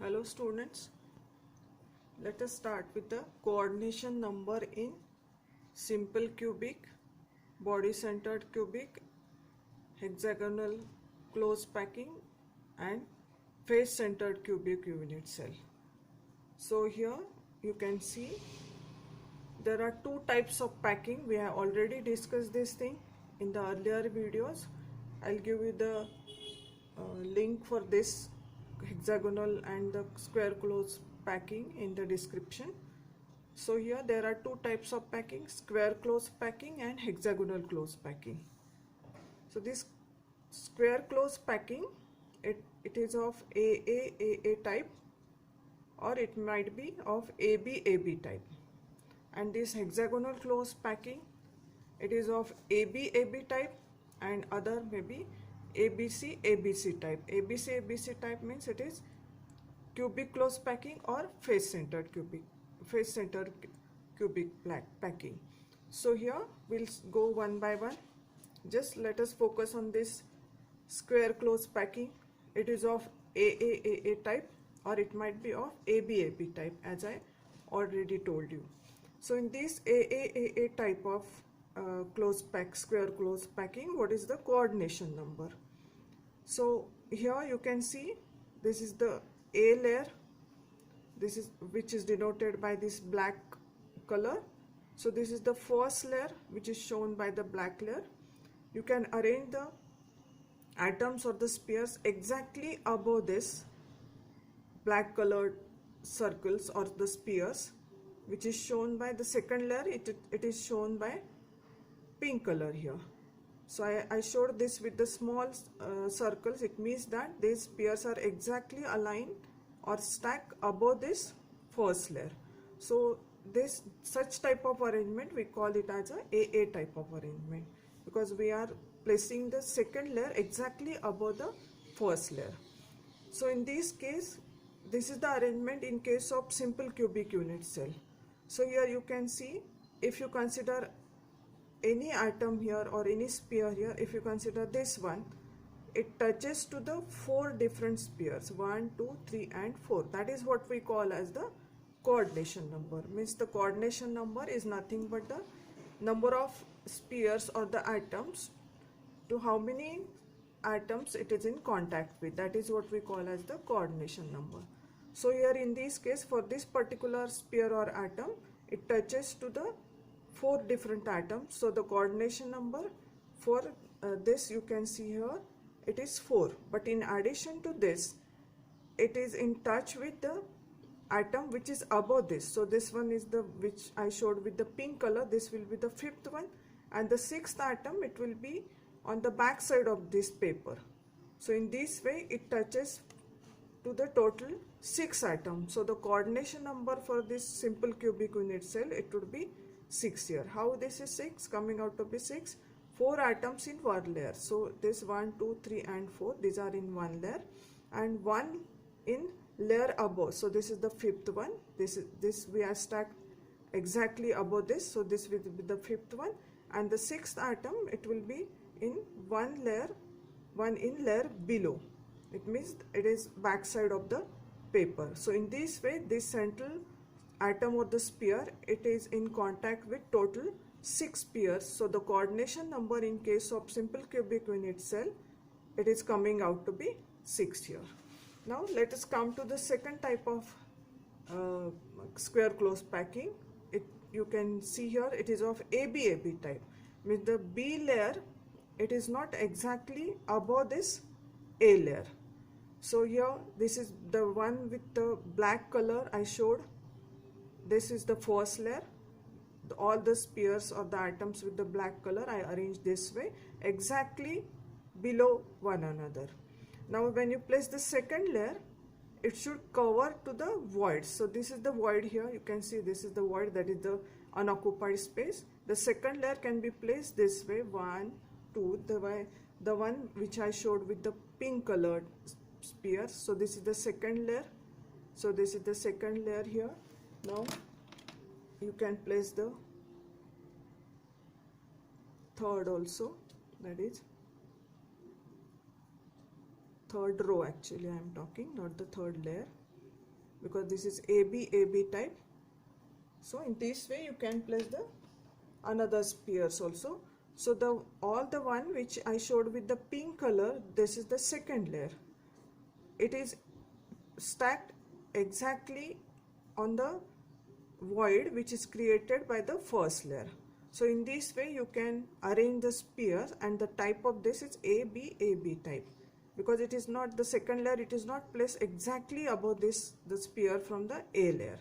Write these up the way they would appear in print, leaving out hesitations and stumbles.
Hello students, let us start with the coordination number in simple cubic, body centered cubic, hexagonal close packing and face centered cubic unit cell. So here you can see there are two types of packing. We have already discussed this thing in the earlier videos. I'll give you the link for this hexagonal and the square close packing in the description. So here there are two types of packing, square close packing and hexagonal close packing. So this square close packing, it is of AA type, or it might be of AB type. And this hexagonal close packing, it is of AB type and other maybe ABC type. ABC type means it is cubic close packing or face centered cubic packing. So here we'll go one by one. Just let us focus on this square close packing. It is of AAA type or it might be of AB type, as I already told you. So in this AAA type of square close packing, what is the coordination number? So here you can see this is the A layer, which is denoted by this black color. So this is the first layer, which is shown by the black layer. You can arrange the atoms or the spheres exactly above this black colored circles or the spheres, which is shown by the second layer. It is shown by pink color here. So I showed this with the small circles. It means that these spheres are exactly aligned or stacked above this first layer. So this such type of arrangement, we call it as a AA type of arrangement, because we are placing the second layer exactly above the first layer. So in this case, this is the arrangement in case of simple cubic unit cell. So here you can see, if you consider any atom here or any sphere here, if you consider this one, it touches to the four different spheres, 1, 2, 3 and 4. That is what we call as the coordination number. Means the coordination number is nothing but the number of spheres or the atoms to how many atoms it is in contact with. That is what we call as the coordination number. So here in this case, for this particular sphere or atom, it touches to the four different atoms. So the coordination number for this, you can see here, it is 4. But in addition to this, it is in touch with the atom which is above this. So this one is the which I showed with the pink color. This will be the fifth one, and the sixth atom, it will be on the back side of this paper. So in this way it touches to the total 6 atoms. So the coordination number for this simple cubic unit cell, it would be 6 here. How this is 6? Coming out to be 6. 4 atoms in one layer. So this 1, 2, 3 and 4, these are in one layer, and 1 in layer above. So this is the fifth one. This we are stacked exactly above this. So this will be the fifth one, and the sixth atom, it will be in one in layer below. It means it is back side of the paper. So in this way, this central atom or the sphere, it is in contact with total 6 spheres. So the coordination number in case of simple cubic unit cell, it is coming out to be 6 here. Now let us come to the second type of square close packing. You can see here it is of AB type. With the B layer, it is not exactly above this A layer. So here this is the one with the black color I showed. This is the first layer. All the spheres or the atoms with the black color I arranged this way, exactly below one another. Now when you place the second layer, it should cover to the void. So this is the void here. You can see this is the void, that is the unoccupied space. The second layer can be placed this way, 1, 2, the one which I showed with the pink colored sphere. So this is the second layer. So this is the second layer here. Now you can place the third also, that is third row, actually I am talking, not the third layer. because this is AB type. So in this way you can place the another spheres also. So all the one which I showed with the pink color, this is the second layer. It is stacked exactly on the void which is created by the first layer. So in this way you can arrange the spheres, and the type of this is AB type, because it is not the second layer, it is not placed exactly above this the sphere from the A layer.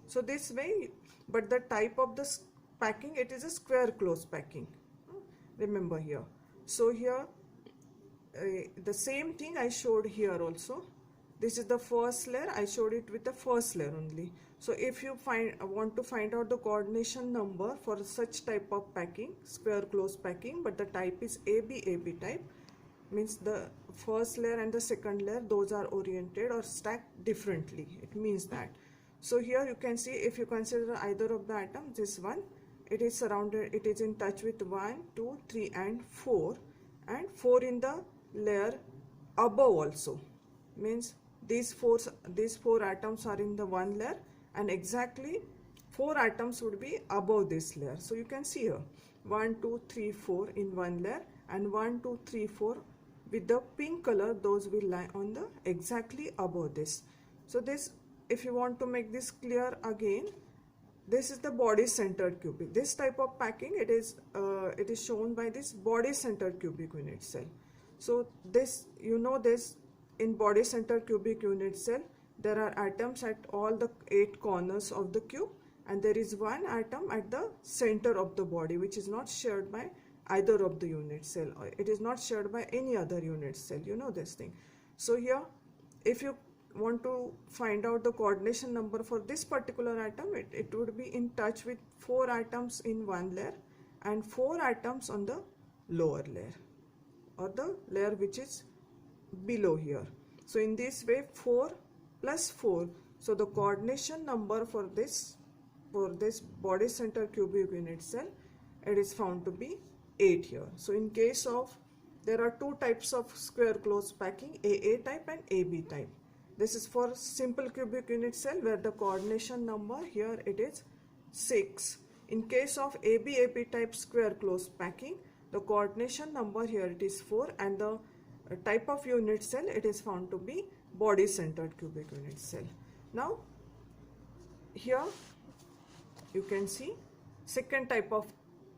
So this way, but the type of the packing, it is a square close packing, remember here. So here the same thing I showed here also. This is the first layer, I showed it with the first layer only. So if you want to find out the coordination number for such type of packing, square close packing, but the type is AB type, means the first layer and the second layer, those are oriented or stacked differently, it means that. So here you can see, if you consider either of the atoms, this one, it is surrounded, it is in touch with 1, 2, 3 and 4, and 4 in the layer above also, means these four atoms are in the one layer, and exactly 4 atoms would be above this layer. So you can see here 1, 2, 3, 4 in one layer, and 1, 2, 3, 4 with the pink color, those will lie on the exactly above this. So this, if you want to make this clear again, this is the body centered cubic. This type of packing, it is shown by this body centered cubic unit cell. So this, you know, this in body centered cubic unit cell, there are atoms at all the 8 corners of the cube, and there is one atom at the center of the body which is not shared by either of the unit cell, or it is not shared by any other unit cell, you know this thing. So here, if you want to find out the coordination number for this particular atom, it would be in touch with 4 atoms in one layer and 4 atoms on the lower layer, or the layer which is below here. So in this way, 4 plus 4, so the coordination number for this body center cubic unit cell, it is found to be 8 here. So in case of, there are 2 types of square close packing, AA type and AB type. This is for simple cubic unit cell, where the coordination number here it is 6. In case of AB type square close packing, the coordination number here it is 4, and the type of unit cell, it is found to be body centered cubic unit cell. Now here you can see second type of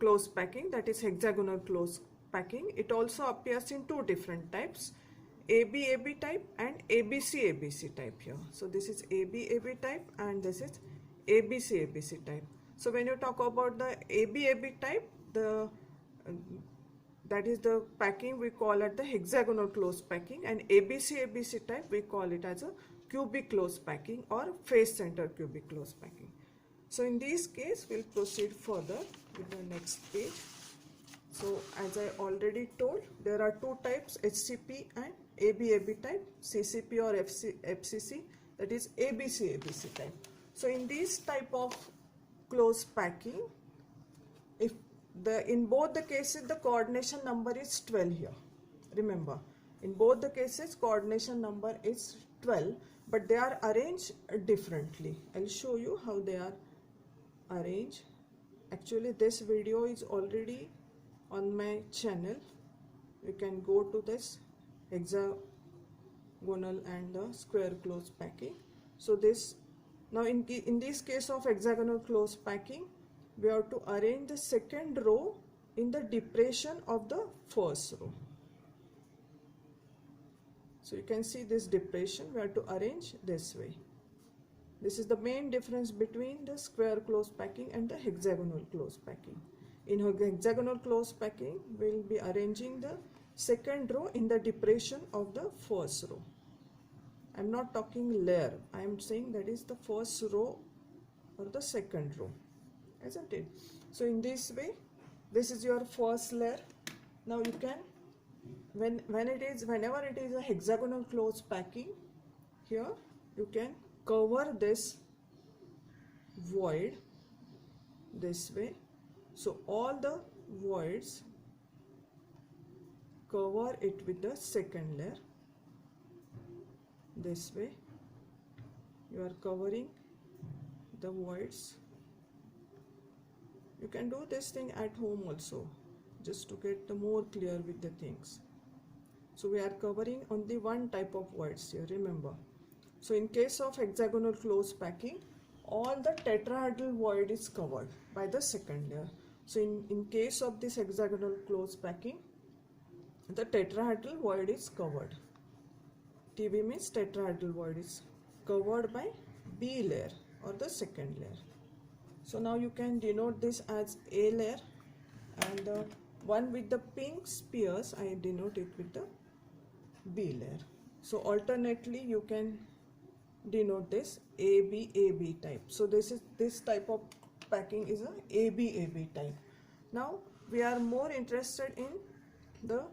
close packing, that is hexagonal close packing. It also appears in 2 different types, AB type and ABC type here. So this is AB type and this is ABC type. So when you talk about the AB type, that is the packing, we call it the hexagonal close packing, and ABC type we call it as a cubic close packing or face center cubic close packing. So in this case, we'll proceed further with the next page. So as I already told, there are 2 types, HCP and AB type, CCP or FCC, that is ABC type. So in this type of close packing, if in both the cases the coordination number is 12 here. Remember, in both the cases coordination number is 12, but they are arranged differently. I'll show you how they are arranged. Actually, this video is already on my channel. You can go to this hexagonal and the square close packing. So this, now in this case of hexagonal close packing, we have to arrange the second row in the depression of the first row. So you can see this depression, we have to arrange this way. This is the main difference between the square close packing and the hexagonal close packing. In hexagonal close packing, we will be arranging the second row in the depression of the first row. I am not talking layer, I am saying that is the first row or the second row, isn't it? So in this way, this is your first layer. Now you can, whenever it is a hexagonal close packing, here you can cover this void this way. So all the voids, cover it with the second layer this way, you are covering the voids. You can do this thing at home also, just to get the more clear with the things. So we are covering only one type of voids here, remember. So in case of hexagonal close packing, all the tetrahedral void is covered by the second layer. So in case of this hexagonal close packing, the tetrahedral void is covered. TB means tetrahedral void is covered by B layer or the second layer. So now you can denote this as A layer, and the one with the pink spheres, I denote it with the B layer. So alternately you can denote this AB type. So this type of packing is a AB type. Now we are more interested in the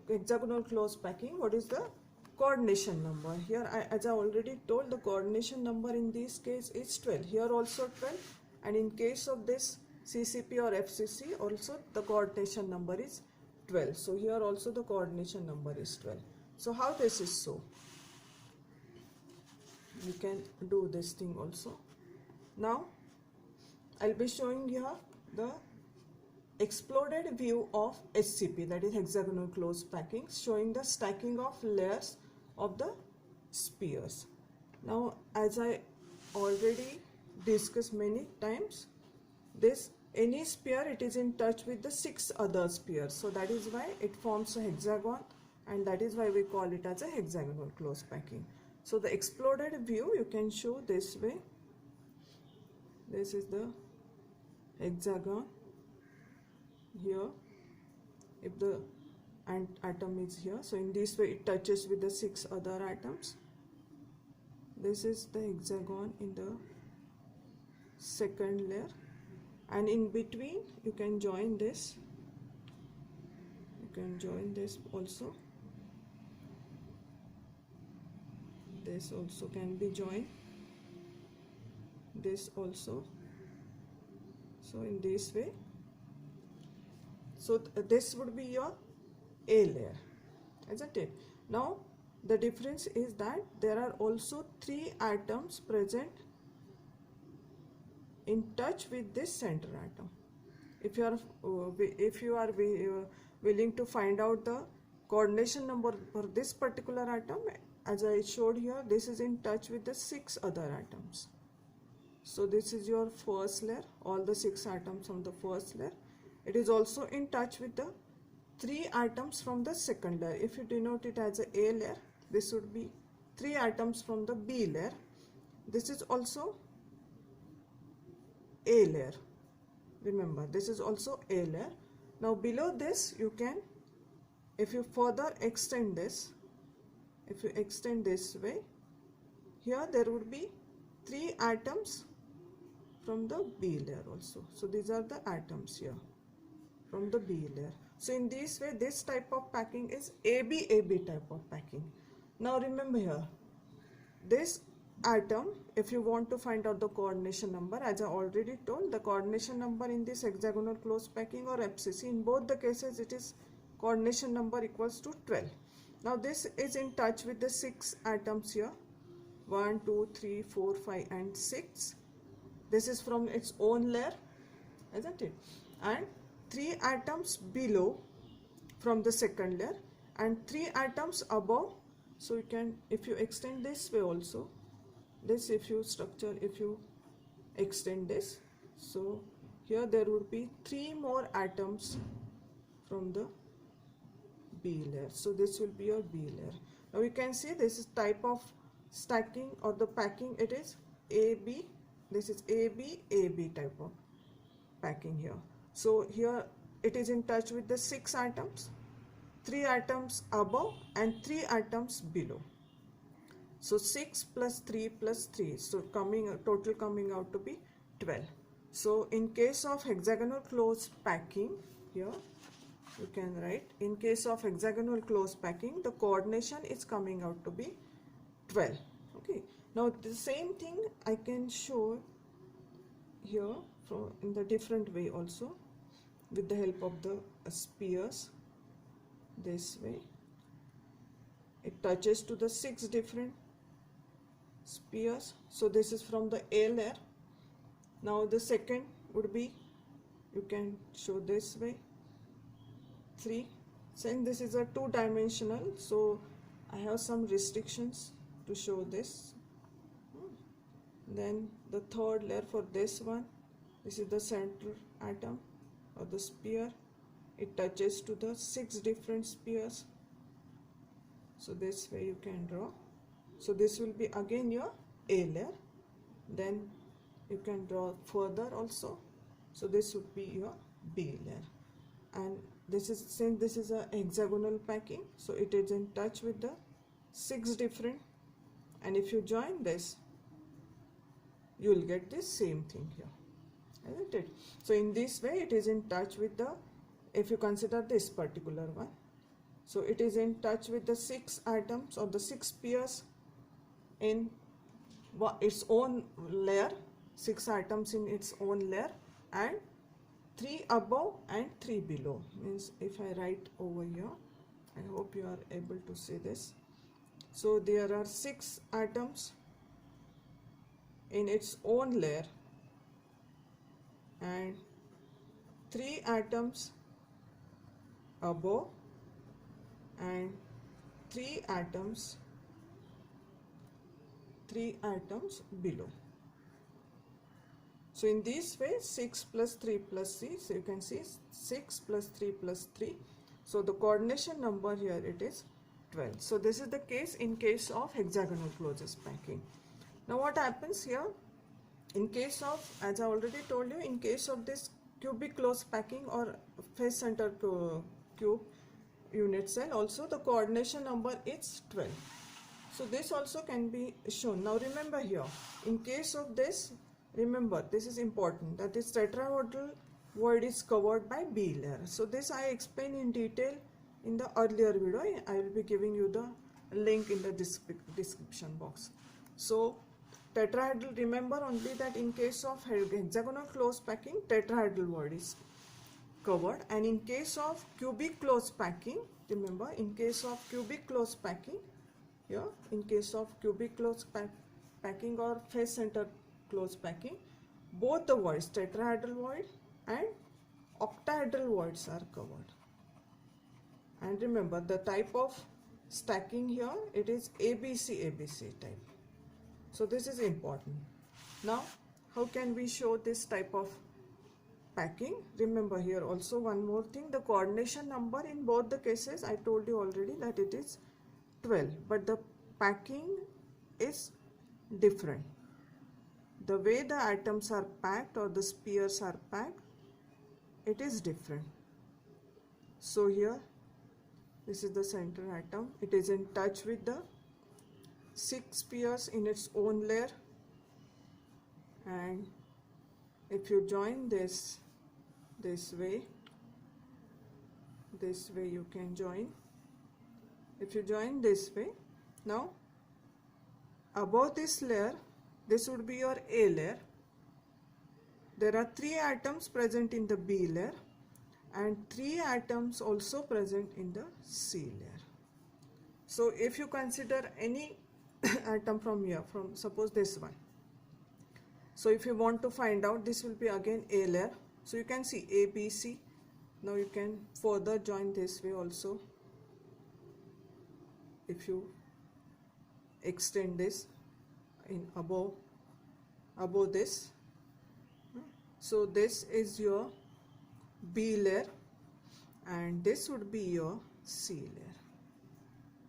hexagonal close packing. What is the coordination number? Here as I already told, the coordination number in this case is 12. Here also 12, and in case of this CCP or FCC also the coordination number is 12. So here also the coordination number is 12. So how this is so? You can do this thing also. Now I'll be showing here the exploded view of HCP, that is hexagonal close packing, showing the stacking of layers of the spheres. Now as I already discussed many times, this any sphere, it is in touch with the 6 other spheres, so that is why it forms a hexagon, and that is why we call it as a hexagonal close packing. So the exploded view you can show this way. This is the hexagon here, if the atom is here. So in this way it touches with the 6 other atoms. This is the hexagon in the second layer, and in between you can join this. You can join this also. This also can be joined. This also. So in this way. So this would be your A layer, isn't it? Now the difference is that there are also 3 atoms present in touch with this center atom. If you are willing to find out the coordination number for this particular atom, as I showed here, this is in touch with the 6 other atoms. So this is your first layer, all the 6 atoms from the first layer. It is also in touch with the 3 atoms from the second layer. If you denote it as a layer, this would be 3 atoms from the B layer. This is also A layer. Remember, this is also A layer. Now below this you can, if you further extend this, if you extend this way, here there would be 3 atoms from the B layer also. So these are the atoms here from the B layer. So in this way, this type of packing is AB type of packing. Now remember here, this atom, if you want to find out the coordination number, as I already told, the coordination number in this hexagonal close packing or FCC, in both the cases it is coordination number equals to 12. Now this is in touch with the 6 atoms here, 1, 2, 3, 4, 5 and 6. This is from its own layer, isn't it? And 3 atoms below from the second layer and 3 atoms above. So you can, if you extend this way also, this if you extend this, so here there would be 3 more atoms from the B layer. So this will be your B layer. Now you can see this is type of stacking or the packing, it is AB. This is AB type of packing here. So here it is in touch with the 6 atoms, 3 atoms above and 3 atoms below. So 6 plus 3 plus 3, so total coming out to be 12. So in case of hexagonal close packing, here you can write, in case of hexagonal close packing, the coordination is coming out to be 12. Okay. Now the same thing I can show here in the different way also, with the help of the spheres. This way it touches to the 6 different spheres. So this is from the A layer. Now the second would be, you can show this way, 3. Since this is a 2-dimensional, so I have some restrictions to show this. Then the third layer for this one, this is the center atom or the sphere. It touches to the 6 different spheres. So this way you can draw. So this will be again your A layer. Then you can draw further also. So this would be your B layer. And this is, since this is a hexagonal packing, so it is in touch with the 6 different, and if you join this, you will get this same thing here, isn't it? So in this way it is in touch with the, if you consider this particular one, so it is in touch with the 6 atoms or the 6 spheres in its own layer, 6 atoms in its own layer, and 3 above and 3 below. Means if I write over here, I hope you are able to see this. So there are 6 atoms in its own layer and 3 atoms above and 3 atoms below. So in this way, 6 plus 3 plus 3, so you can see 6 plus 3 plus 3. So the coordination number here, it is 12. So this is the case in case of hexagonal closest packing. Now what happens here, in case of, as I already told you, in case of this cubic closed packing or face center cube unit cell, also the coordination number is 12. So this also can be shown. Now remember here, in case of this, remember this is important, that this tetrahedral void is covered by B layer. So this I explained in detail in the earlier video. I will be giving you the link in the description box. So tetrahedral, remember only that in case of hexagonal closed packing, tetrahedral void is covered, and in case of cubic closed packing, remember in case of cubic closed packing, here in case of cubic closed packing or face center closed packing, both the voids, tetrahedral void and octahedral voids, are covered. And remember the type of stacking here, it is ABC type. So this is important. Now how can we show this type of packing? Remember here also one more thing, the coordination number in both the cases, I told you already that it is 12, but the packing is different. The way the atoms are packed or the spheres are packed, it is different. So here, this is the center atom. It is in touch with the 6 spheres in its own layer, and if you join this way you can join. If you join this way, now above this layer, this would be your A layer. There are 3 atoms present in the B layer and 3 atoms also present in the C layer. So if you consider any atom from here, from suppose this one, so if you want to find out, this will be again A layer. So you can see A, B, C. Now you can further join this way also. If you extend this in above this, so this is your B layer and this would be your C layer.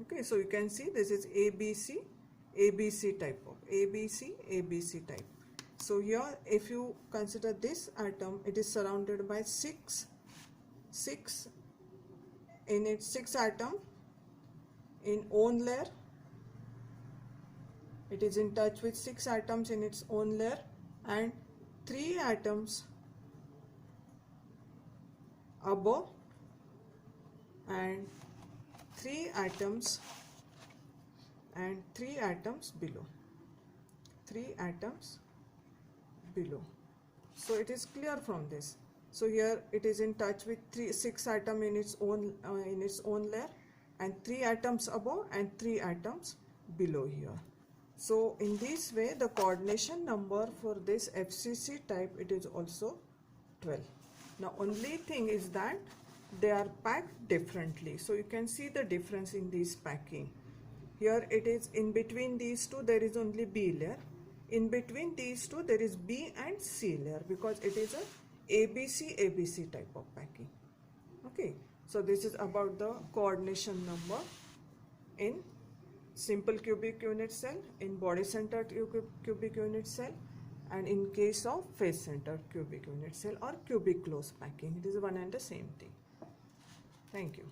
Okay, so you can see this is ABC type of ABC type. So here if you consider this atom, it is surrounded by 6 in its 6 atom in own layer. It is in touch with 6 atoms in its own layer and 3 atoms above and 3 atoms below. 3 atoms below. So it is clear from this. So here it is in touch with 6 atoms in its own layer and 3 atoms above and 3 atoms below here. So in this way the coordination number for this FCC type, it is also 12. Now only thing is that they are packed differently, so you can see the difference in this packing. Here it is in between these two there is only B layer, in between these two there is B and C layer, because it is a ABC type of packing. Okay, so this is about the coordination number in simple cubic unit cell, in body centered cubic unit cell, and in case of face centered cubic unit cell or cubic close packing. It is one and the same thing. Thank you.